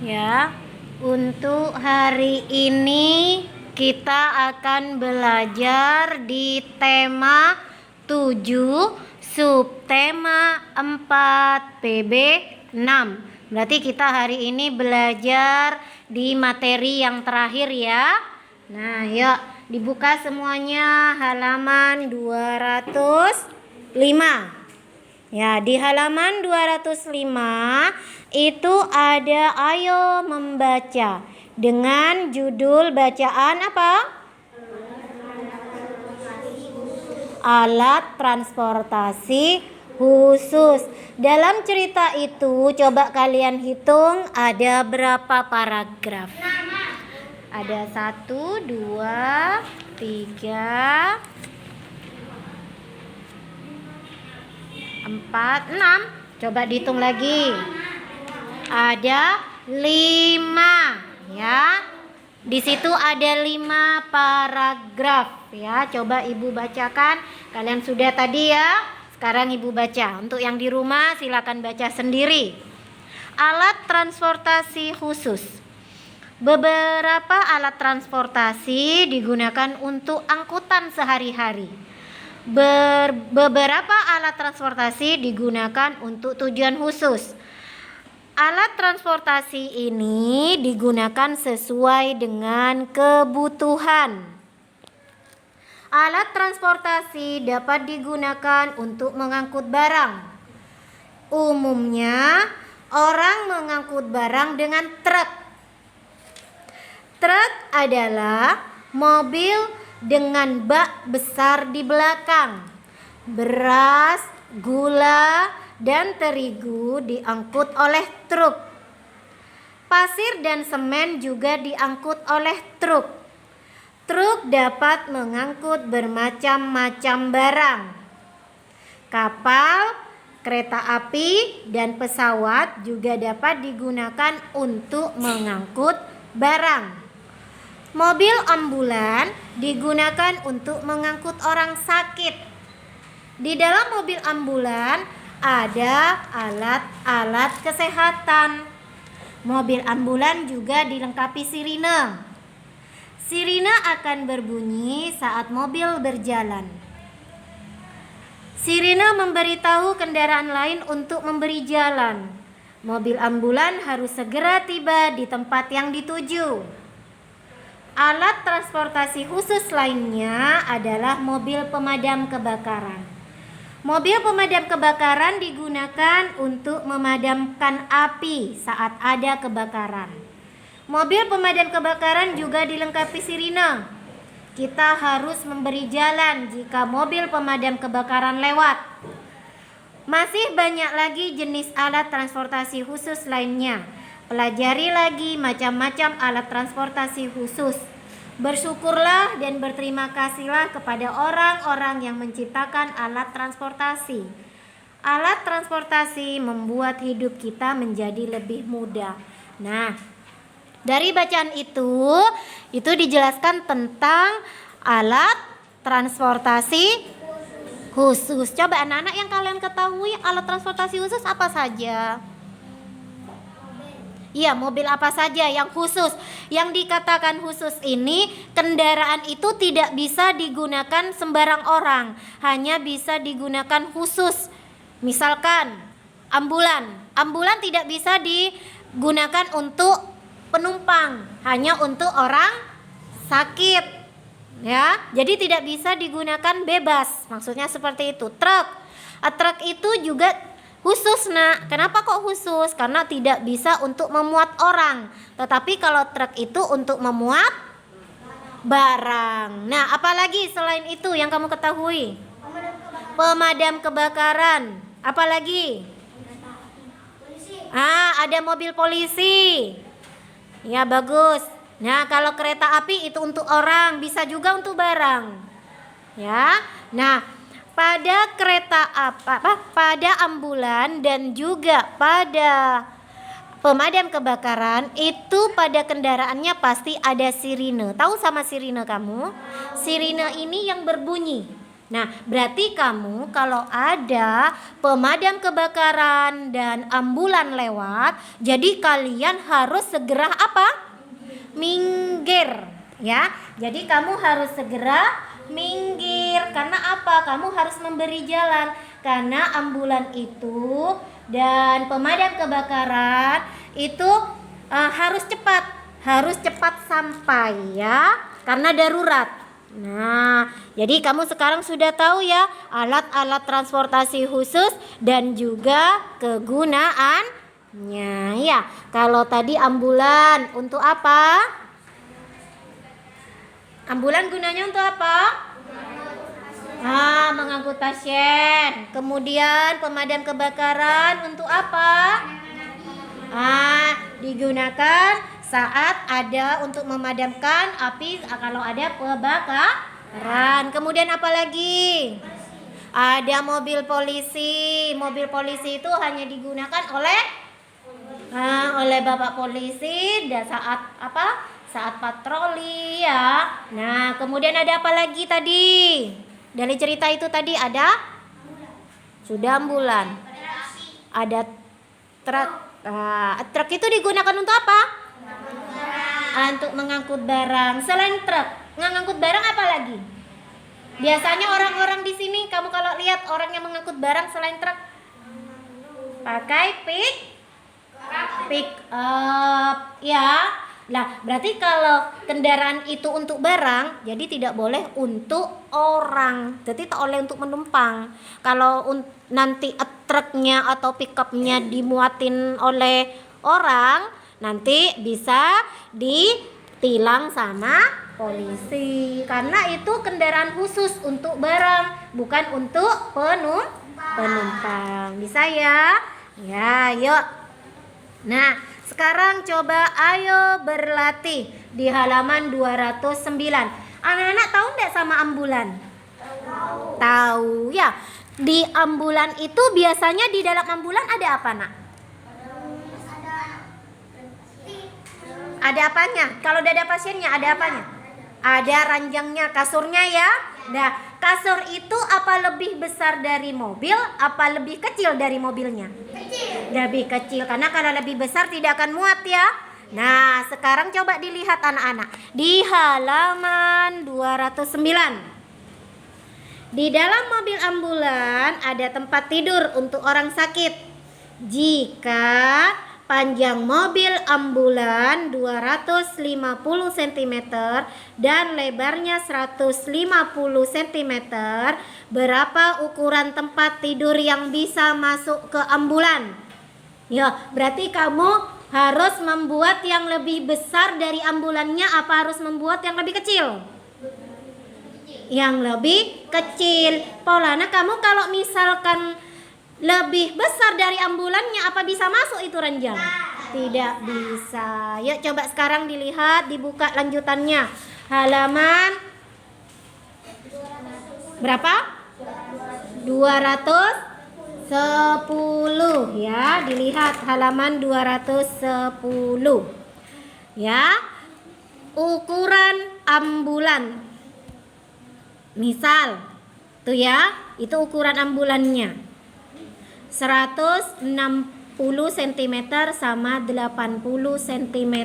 Ya, untuk hari ini kita akan belajar di tema 7, subtema 4, PB 6. Berarti kita hari ini belajar di materi yang terakhir ya. Nah, yuk dibuka semuanya halaman 205. Ya, di halaman 205 itu ada ayo membaca dengan judul bacaan apa? Alat transportasi khusus. Dalam cerita itu coba kalian hitung ada berapa paragraf? Ada 1, 2, 3, 4, 6. Coba dihitung lagi. Ada 5 ya. Di situ ada 5 paragraf ya. Coba Ibu bacakan. Kalian sudah tadi ya. Sekarang Ibu baca. Untuk yang di rumah silakan baca sendiri. Alat transportasi khusus. Beberapa alat transportasi digunakan untuk angkutan sehari-hari. Beberapa alat transportasi digunakan untuk tujuan khusus. Alat transportasi ini digunakan sesuai dengan kebutuhan. Alat transportasi dapat digunakan untuk mengangkut barang. Umumnya, orang mengangkut barang dengan truk. Truk adalah mobil dengan bak besar di belakang. Beras, gula, dan terigu diangkut oleh truk. Pasir dan semen juga diangkut oleh truk. Truk dapat mengangkut bermacam-macam barang. Kapal, kereta api, dan pesawat juga dapat digunakan untuk mengangkut barang. Mobil ambulan digunakan untuk mengangkut orang sakit. Di dalam mobil ambulan ada alat-alat kesehatan. Mobil ambulan juga dilengkapi sirine. Sirine akan berbunyi saat mobil berjalan. Sirine memberitahu kendaraan lain untuk memberi jalan. Mobil ambulan harus segera tiba di tempat yang dituju. Alat transportasi khusus lainnya adalah mobil pemadam kebakaran. Mobil pemadam kebakaran digunakan untuk memadamkan api saat ada kebakaran. Mobil pemadam kebakaran juga dilengkapi sirine. Kita harus memberi jalan jika mobil pemadam kebakaran lewat. Masih banyak lagi jenis alat transportasi khusus lainnya. Pelajari lagi macam-macam alat transportasi khusus. Bersyukurlah dan berterima kasihlah kepada orang-orang yang menciptakan alat transportasi. Alat transportasi membuat hidup kita menjadi lebih mudah. Nah, dari bacaan itu dijelaskan tentang alat transportasi khusus. Coba anak-anak yang kalian ketahui alat transportasi khusus apa saja? Iya, mobil apa saja yang khusus? Yang dikatakan khusus ini, kendaraan itu tidak bisa digunakan sembarang orang, hanya bisa digunakan khusus. Misalkan ambulan. Ambulan tidak bisa digunakan untuk penumpang, hanya untuk orang sakit. Ya, jadi tidak bisa digunakan bebas. Maksudnya seperti itu. Truk. Truk itu juga khusus nak. Kenapa kok khusus? Karena tidak bisa untuk memuat orang. Tetapi kalau truk itu untuk memuat barang. Nah, apalagi selain itu yang kamu ketahui? Pemadam kebakaran. Apalagi? Ada mobil polisi. Ya, bagus. Nah, kalau kereta api itu untuk orang, bisa juga untuk barang. Ya. Nah, pada pada ambulan dan juga pada pemadam kebakaran itu pada kendaraannya pasti ada sirine. Tahu sama sirine kamu? Sirine ini yang berbunyi. Nah, berarti kamu kalau ada pemadam kebakaran dan ambulan lewat, jadi kalian harus segera apa? Minggir, ya. Jadi kamu harus segera minggir. Karena apa? Kamu harus memberi jalan. Karena ambulan itu dan pemadam kebakaran itu harus cepat sampai, ya. Karena darurat. Nah, jadi kamu sekarang sudah tahu ya alat-alat transportasi khusus dan juga kegunaannya. Ya, kalau tadi ambulan untuk apa? Ambulan gunanya untuk apa? Mengangkut pasien. Kemudian pemadam kebakaran untuk apa? Digunakan saat ada untuk memadamkan api kalau ada kebakaran. Kemudian apa lagi? Ada mobil polisi. Mobil polisi itu hanya digunakan oleh Bapak polisi dan saat apa? Saat patroli, ya. Nah, kemudian ada apa lagi tadi? Dari cerita itu tadi ada sudah ambulan. Ada truk. Truk itu digunakan untuk apa? Untuk mengangkut barang. Selain truk, mengangkut barang apa lagi? Biasanya orang-orang di sini kamu kalau lihat orang yang mengangkut barang selain truk pakai pick up, ya. Nah, berarti kalau kendaraan itu untuk barang, jadi tidak boleh untuk orang. Jadi tak boleh untuk menumpang. Kalau nanti truknya atau pick upnya dimuatin oleh orang, nanti bisa ditilang sama polisi. Karena itu kendaraan khusus untuk barang, bukan untuk penumpang. Bisa ya? Ya, yuk. Nah, sekarang coba ayo berlatih di halaman 209. Anak-anak tahu enggak sama ambulan? Tahu ya. Di ambulan itu biasanya di dalam ambulan ada apa, Nak? Ada apanya? Kalau udah ada pasiennya ada apanya? Ada ranjangnya, kasurnya, ya. Nah, kasur itu apa lebih besar dari mobil, apa lebih kecil dari mobilnya? Lebih kecil, karena kalau lebih besar tidak akan muat, ya. Nah, sekarang coba dilihat anak-anak di halaman 209. Di dalam mobil ambulan ada tempat tidur untuk orang sakit. Jika panjang mobil ambulan 250 cm dan lebarnya 150 cm, berapa ukuran tempat tidur yang bisa masuk ke ambulan? Ya, berarti kamu harus membuat yang lebih besar dari ambulannya, apa harus membuat yang lebih kecil? Yang lebih kecil. Paulana, kamu kalau misalkan lebih besar dari ambulannya, apa bisa masuk itu ranjang? Tidak bisa. Yuk coba sekarang dilihat, dibuka lanjutannya. Halaman berapa? 210, ya. Dilihat halaman 210. Ya. Ukuran ambulan. Misal, tuh ya, itu ukuran ambulannya. 160 cm sama 80 cm.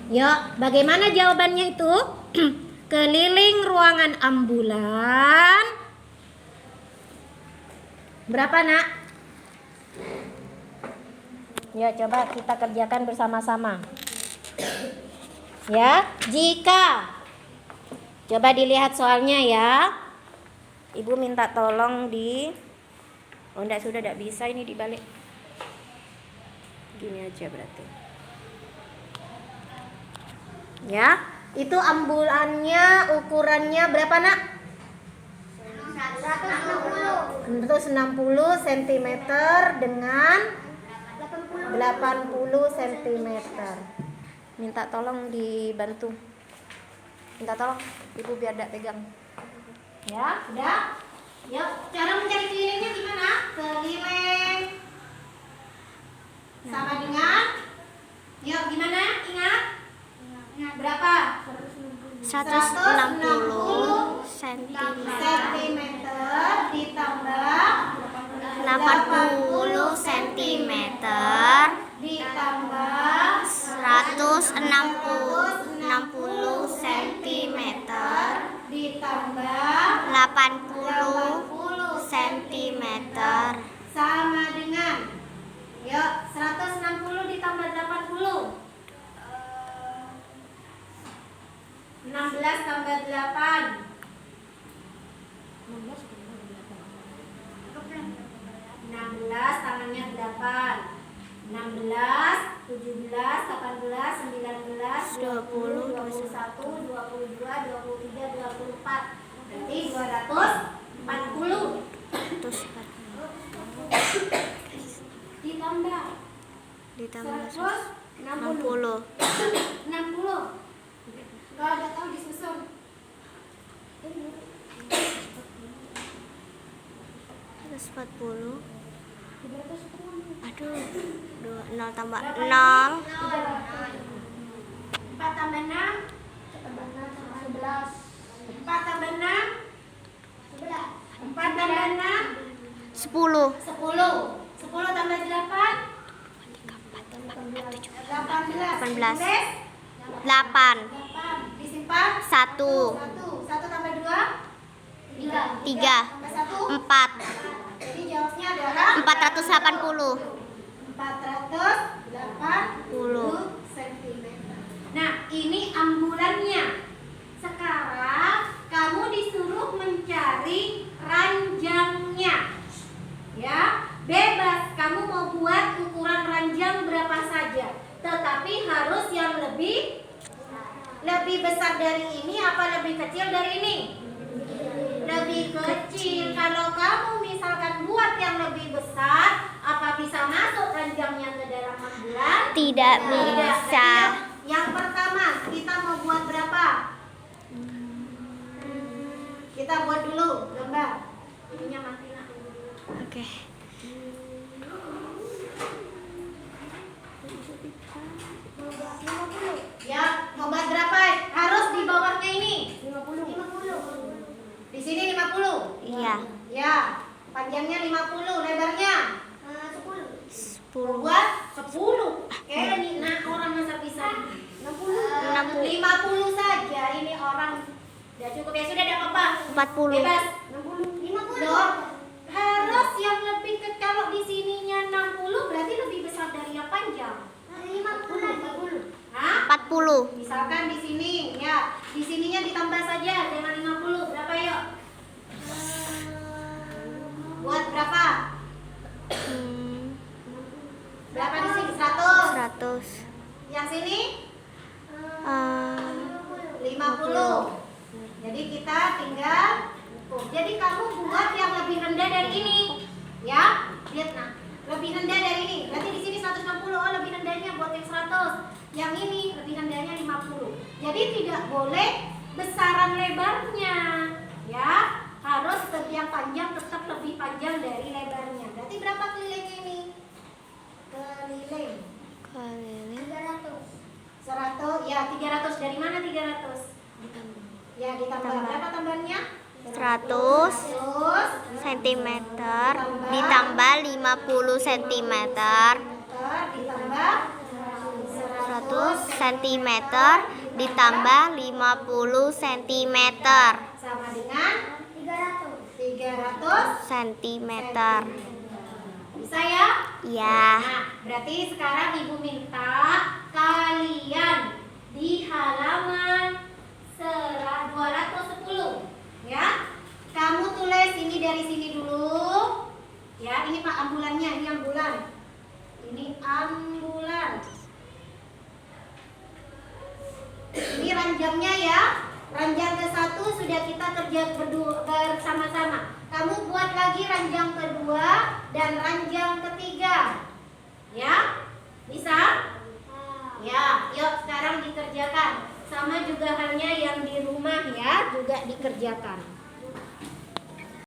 Ya, bagaimana jawabannya itu? Keliling ruangan ambulan berapa, Nak? Ya, coba kita kerjakan bersama-sama. Ya, jika coba dilihat soalnya, ya. Ibu minta tolong sudah tidak bisa ini dibalik. Gini aja berarti. Ya, itu ambulannya ukurannya berapa, Nak? 160 cm dengan 80 cm. Minta tolong dibantu. Minta tolong Ibu biar tidak pegang. Ya, udah. Yuk, cara mencari kelilingnya gimana? Keliling sama dengan, yuk gimana? Ingat? Berapa? 160 cm. ditambah 80 cm ditambah 160 cm ditambah 80 cm sama dengan, yuk, 160 ditambah 80, 16 tambah 8, 16 tangannya 8, 16, 17, 18, 19, 20, 21, 22, 23, 24. Berarti 240. Ditambah 60 60. Kalau ada tahu disusun. Terus 40. Aduh, 0 tambah 0. 4 tambah 6, 11. 4 tambah 6, 4 tambah 6, 10. 10 tambah 8, 18. 8. Disimpan. 1. 1 tambah 2, 3. tambah 1, 4. jadi jawabnya adalah 480. 480 cm. Nah, ini ambulannya. Sekarang kamu disuruh mencari ranjangnya. Ya, bebas kamu mau buat ukuran ranjang berapa saja, tetapi harus yang lebih besar dari ini apa lebih kecil dari ini? Lebih kecil. Kalau kamu misalkan buat yang lebih besar, apa bisa masuk ranjangnya ke dalam ambulan? Tidak bisa. Yang pertama, kita mau buat berapa? Kita buat dulu gambar. Ininya mati nak. Oke. Ya, mau buat berapa? Harus di bawahnya ini. 50. Di sini 50. Iya. Ya, panjangnya 50, lebarnya 10. buat 10. Kayak ini nah orang masa bisa 60. 50 saja ini orang. Udah cukup ya, sudah, ada apa-apa. 40. Bebas. 50. Loh, harus yang lebih ke, kalau di sininya 60 berarti lebih besar dari yang panjang. 50. Hah? 40. Misalkan di sini, ya, di sininya ditambah saja dengan 50. Berapa yuk? Buat berapa? Berapa di sini? 100. 100. Yang sini? 50. Jadi kita tinggal ukur. Jadi kamu buat yang lebih rendah dari ini. Ya, lihat nah. Lebih rendah dari ini. Berarti di sini 160. Oh, lebih rendahnya buat yang 100. Yang ini lebih rendahnya 50. Jadi tidak boleh besaran lebarnya. Ya, harus yang panjang tetap lebih panjang dari lebarnya. Berarti berapa kelilingnya ini? Keliling. 100. Ya, 300. Dari mana 300? Ya, ditambah. Berapa tambahannya? 100 cm ditambah 50 cm. Ditambah 100 cm ditambah 50 cm. sama dengan 300 cm. Bisa ya? Ya. Nah, berarti sekarang ibu minta kalian di halaman 210 ya. Kamu tulis ini dari sini dulu. Ya, ini Pak ambulannya, ini ambulan. Ini ambulan. Ini ranjangnya ya. Ranjang ke-1 sudah kita kerja bersama-sama. Kamu buat lagi ranjang kedua dan ranjang ketiga. Ya? Bisa? Ya, yuk sekarang dikerjakan. Sama juga halnya yang di rumah ya, juga dikerjakan.